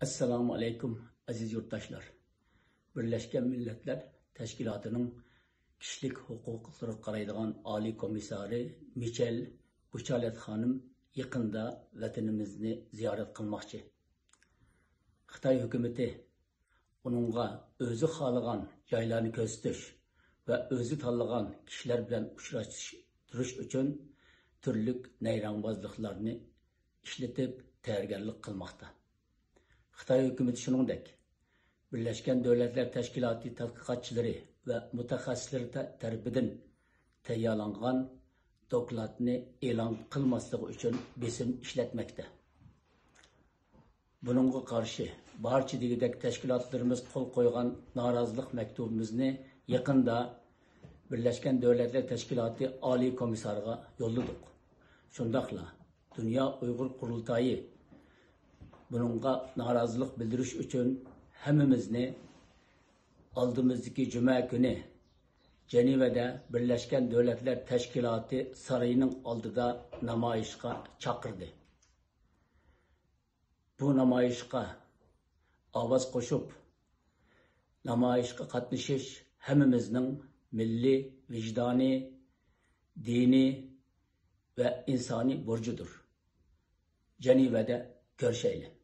Assalamu alaikum aziz yurttaşlar. Birleşken Milletler Teşkilatı'nın kişilik hukukları qaraydigan Ali Komissari Michel Bachelet hanım yakında vatanimizni ziyaret kılmakçı. Xitay hükümeti onunğa özü xalagan joylarni ko'rsatish ve özü tanlagan kişiler bilan uchrashtirish uchun türlük nayranbozliklarni ishlatib tayyorgarlik qilmoqda. Xitay hükümeti shuningdek Birleşken Devletler Teşkilatı tadqiqotchilari ve mutaxassislari tarafidan tayyorlangan dokladni e'lon qilmasligi uchun besim ishlatmoqda. Bununla karşı barcha degidek teşkilatlarımız qo'l qo'ygan norozilik maktubimizni yaqinda Birleşken Devletler Teşkilatı Ali Komissarıga yolladık. Shundaqla Dünya Uyghur Qurultayı bununla norozilik bildirish uchun hammamizni oldimizdagi juma kuni Cenevada Birleşken Devletler Teşkilatı sarayının oldida namoyishga chaqirdi. Bu namoyishga ovoz qo'shib, namoyishga qatnashish hammamizning milliy, vijdoniy, diniy ve insani burcudur. Cenevada görüşelim.